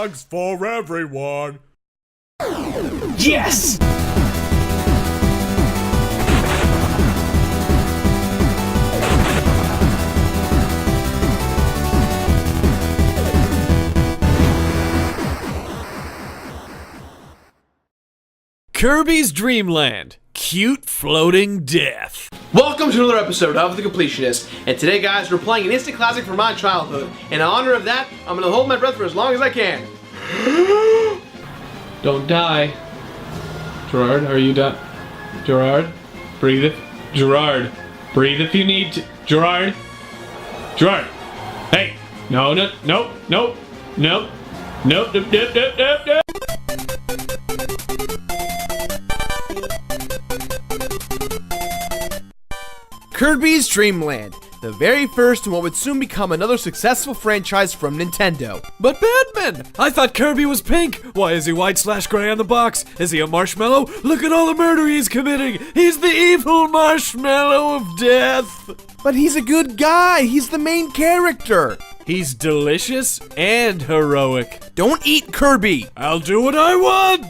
Hugs for everyone. Yes! Kirby's Dreamland. Cute floating death. Welcome to another episode of The Completionist, and today, guys, we're playing an instant classic from my childhood. In honor of that, I'm gonna hold my breath for as long as I can. Don't die. Gerard, are you done? Gerard, breathe if... Gerard, breathe if you need to. Gerard! Gerard! Hey! No, no, no, no, no, no, no, no, no, no, no. Kirby's Dreamland, the very first and what would soon become another successful franchise from Nintendo. But Batman! I thought Kirby was pink. Why is he white/gray on the box? Is he a marshmallow? Look at all the murder he's committing. He's the evil marshmallow of death. But he's a good guy. He's the main character. He's delicious and heroic. Don't eat Kirby. I'll do what I want.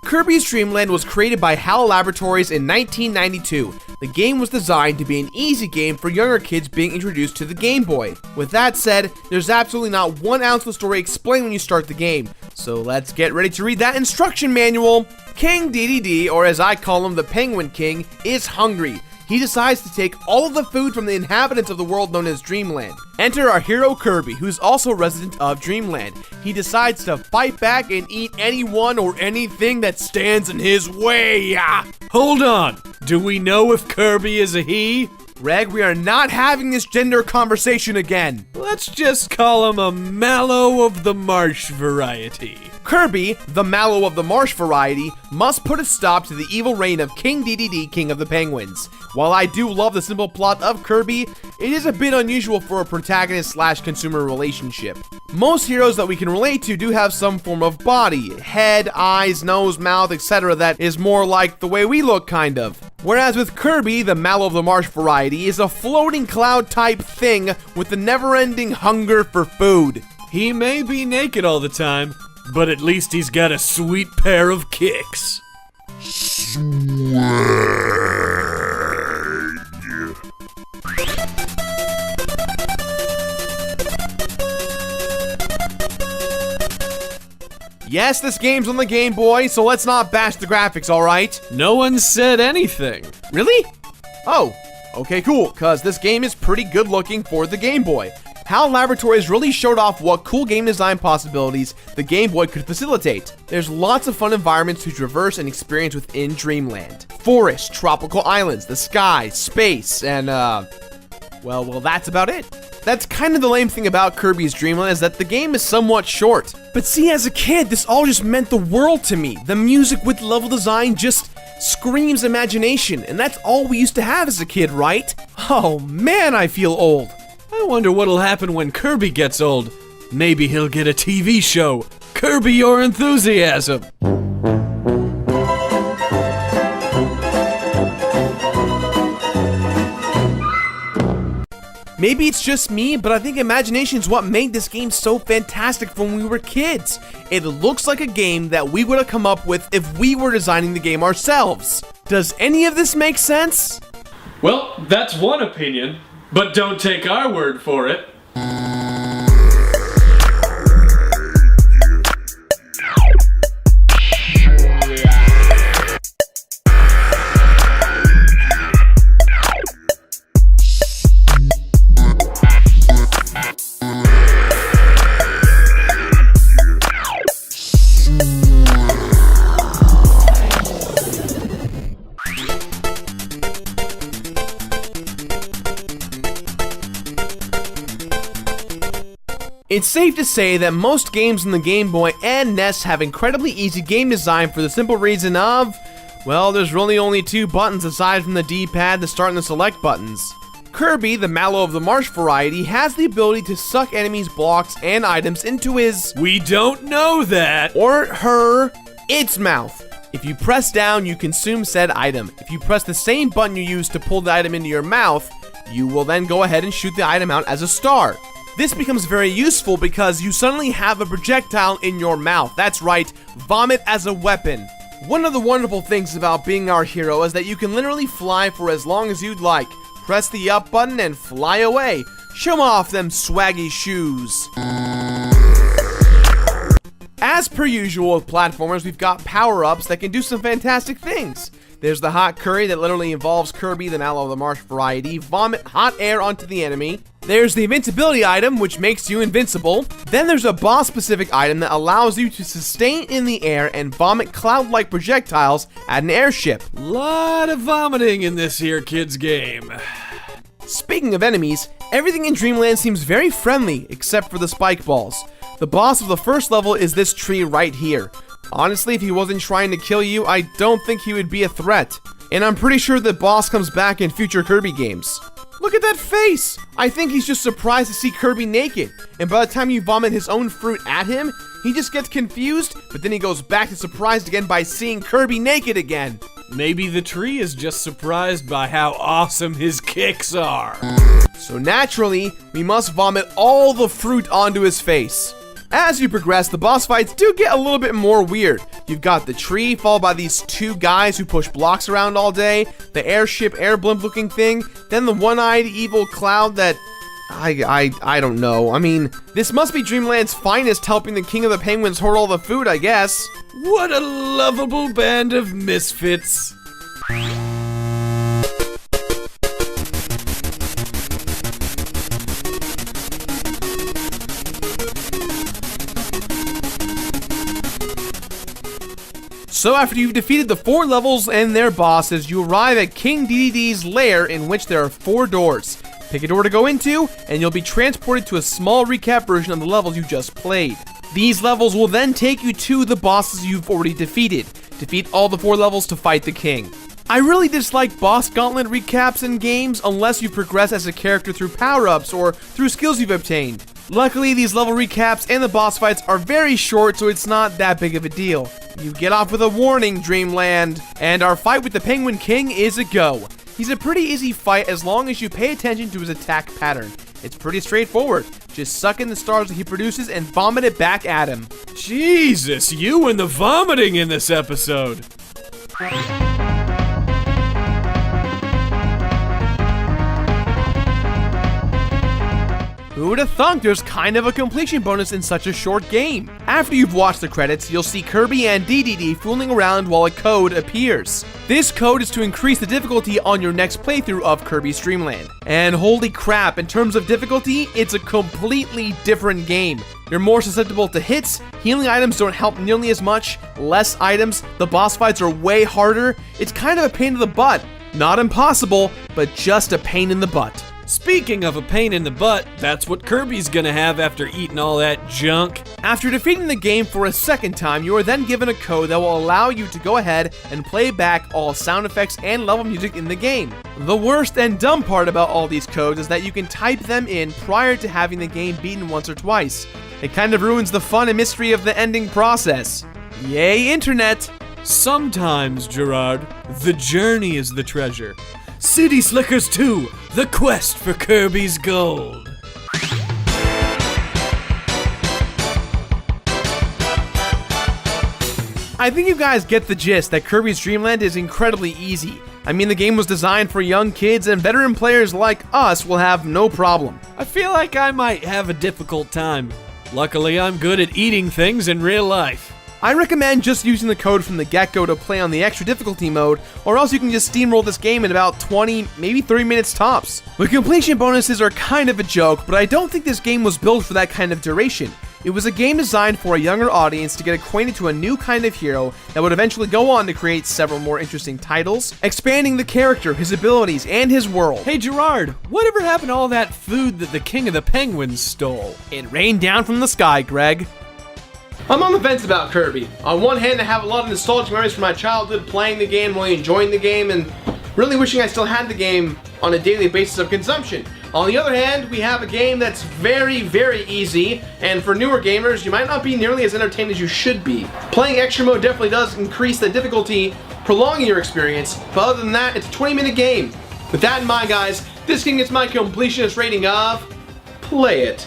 Kirby's Dreamland was created by HAL Laboratories in 1992. The game was designed to be an easy game for younger kids being introduced to the Game Boy. With that said, there's absolutely not 1 ounce of the story explained when you start the game. So let's get ready to read that instruction manual. King DDD, or as I call him, the Penguin King, is hungry. He decides to take all of the food from the inhabitants of the world known as Dreamland. Enter our hero Kirby, who's also a resident of Dreamland. He decides to fight back and eat anyone or anything that stands in his way. Hold on. Do we know if Kirby is a he? Reg, we are not having this gender conversation again. Let's just call him a mallow of the marsh variety. Kirby, the mallow of the marsh variety, must put a stop to the evil reign of King DDD, King of the Penguins. While I do love the simple plot of Kirby, it is a bit unusual for a protagonist/consumer relationship. Most heroes that we can relate to do have some form of body, head, eyes, nose, mouth, etc. that is more like the way we look, kind of. Whereas with Kirby, the mallow of the marsh variety is a floating cloud type thing with a never-ending hunger for food. He may be naked all the time, but at least he's got a sweet pair of kicks. Yes, this game's on the Game Boy, so let's not bash the graphics, alright? No one said anything. Really? Oh, okay, cool, cause this game is pretty good looking for the Game Boy. HAL Laboratories really showed off what cool game design possibilities the Game Boy could facilitate. There's lots of fun environments to traverse and experience within Dreamland. Forests, tropical islands, the sky, space, and well, that's about it. That's kind of the lame thing about Kirby's Dreamland, is that the game is somewhat short. But see, as a kid, this all just meant the world to me. The music with level design just screams imagination, and that's all we used to have as a kid, right? Oh man, I feel old. I wonder what'll happen when Kirby gets old. Maybe he'll get a TV show. Kirby Your Enthusiasm. Maybe it's just me, but I think imagination is what made this game so fantastic when we were kids. It looks like a game that we would have come up with if we were designing the game ourselves. Does any of this make sense? Well, that's one opinion, but don't take our word for it. It's safe to say that most games on the Game Boy and NES have incredibly easy game design for the simple reason of, well, there's really only 2 buttons aside from the D-pad, the start and the select buttons. Kirby, the mallow of the marsh variety, has the ability to suck enemies, blocks, and items into his... We don't know that! Or her... its mouth. If you press down, you consume said item. If you press the same button you used to pull the item into your mouth, you will then go ahead and shoot the item out as a star. This becomes very useful because you suddenly have a projectile in your mouth. That's right, vomit as a weapon. One of the wonderful things about being our hero is that you can literally fly for as long as you'd like. Press the up button and fly away. Show off them swaggy shoes. As per usual with platformers, we've got power-ups that can do some fantastic things. There's the hot curry that literally involves Kirby, the Mallow of the Marsh variety, vomit hot air onto the enemy. There's the invincibility item, which makes you invincible. Then there's a boss-specific item that allows you to sustain in the air and vomit cloud-like projectiles at an airship. Lot of vomiting in this here kid's game. Speaking of enemies, everything in Dreamland seems very friendly, except for the spike balls. The boss of the first level is this tree right here. Honestly, if he wasn't trying to kill you, I don't think he would be a threat. And I'm pretty sure the boss comes back in future Kirby games. Look at that face! I think he's just surprised to see Kirby naked, and by the time you vomit his own fruit at him, he just gets confused, but then he goes back to surprised again by seeing Kirby naked again. Maybe the tree is just surprised by how awesome his kicks are. So naturally, we must vomit all the fruit onto his face. As you progress, the boss fights do get a little bit more weird. You've got the tree, followed by these two guys who push blocks around all day, the airship, air blimp looking thing, then the one-eyed evil cloud that... I don't know. I mean, this must be Dreamland's finest helping the King of the Penguins hoard all the food, I guess. What a lovable band of misfits. So after you've defeated the 4 levels and their bosses, you arrive at King DDD's lair, in which there are 4 doors. Pick a door to go into, and you'll be transported to a small recap version of the levels you just played. These levels will then take you to the bosses you've already defeated. Defeat all the 4 levels to fight the king. I really dislike boss gauntlet recaps in games unless you progress as a character through power-ups or through skills you've obtained. Luckily, these level recaps and the boss fights are very short, so it's not that big of a deal. You get off with a warning, Dreamland. And our fight with the Penguin King is a go. He's a pretty easy fight as long as you pay attention to his attack pattern. It's pretty straightforward. Just suck in the stars that he produces and vomit it back at him. Jesus, you and the vomiting in this episode. Who would have thunk there's kind of a completion bonus in such a short game? After you've watched the credits, you'll see Kirby and DDD fooling around while a code appears. This code is to increase the difficulty on your next playthrough of Kirby's Dreamland. And holy crap, in terms of difficulty, it's a completely different game. You're more susceptible to hits, healing items don't help nearly as much, less items, the boss fights are way harder. It's kind of a pain in the butt. Not impossible, but just a pain in the butt. Speaking of a pain in the butt, that's what Kirby's gonna have after eating all that junk. After defeating the game for a second time, you are then given a code that will allow you to go ahead and play back all sound effects and level music in the game. The worst and dumb part about all these codes is that you can type them in prior to having the game beaten once or twice. It kind of ruins the fun and mystery of the ending process. Yay, internet! Sometimes, Gerard, the journey is the treasure. City Slickers 2, The Quest for Kirby's Gold. I think you guys get the gist that Kirby's Dreamland is incredibly easy. I mean, the game was designed for young kids, and veteran players like us will have no problem. I feel like I might have a difficult time. Luckily, I'm good at eating things in real life. I recommend just using the code from the get-go to play on the extra difficulty mode, or else you can just steamroll this game in about 20, maybe 30 minutes tops. The completion bonuses are kind of a joke, but I don't think this game was built for that kind of duration. It was a game designed for a younger audience to get acquainted to a new kind of hero that would eventually go on to create several more interesting titles, expanding the character, his abilities, and his world. Hey Gerard, whatever happened to all that food that the King of the Penguins stole? It rained down from the sky, Greg. I'm on the fence about Kirby. On one hand, I have a lot of nostalgic memories from my childhood playing the game, really enjoying the game, and really wishing I still had the game on a daily basis of consumption. On the other hand, we have a game that's very, very easy, and for newer gamers, you might not be nearly as entertained as you should be. Playing extra mode definitely does increase the difficulty, prolonging your experience, but other than that, it's a 20-minute game. With that in mind, guys, this game gets my completionist rating of play it.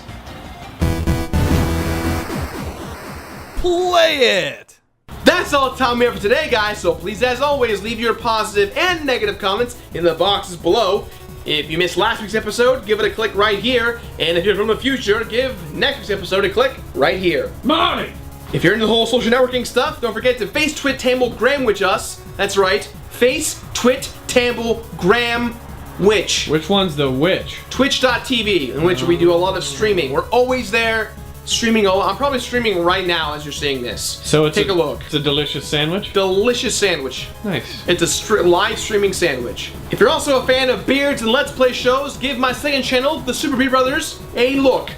Play it! That's all the time we have for today, guys, so please, as always, leave your positive and negative comments in the boxes below. If you missed last week's episode, give it a click right here, and if you're from the future, give next week's episode a click right here. Money! If you're into the whole social networking stuff, don't forget to face, twit, tamble, gram witch us. That's right, face, twit, tamble, gram witch. Which one's the witch? Twitch.tv, in which we do a lot of streaming. We're always there streaming. I'm probably streaming right now as you're seeing this. So it's Take a look. It's a delicious sandwich? Delicious sandwich. Nice. It's a live streaming sandwich. If you're also a fan of beards and Let's Play shows, give my second channel, the Super Beard Brothers, a look.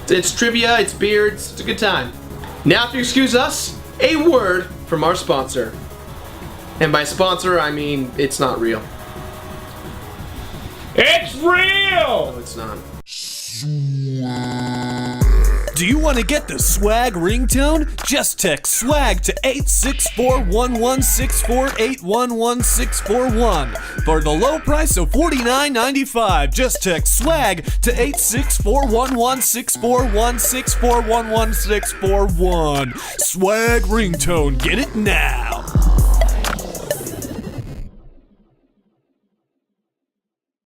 It's trivia, it's beards, it's a good time. Now, if you excuse us, a word from our sponsor. And by sponsor, I mean it's not real. It's real! No, it's not. Do you want to get the swag ringtone? Just text swag to 864-1164-811-641. For the low price of $49.95, just text swag to 864-1164-164-11641. Swag ringtone, get it now.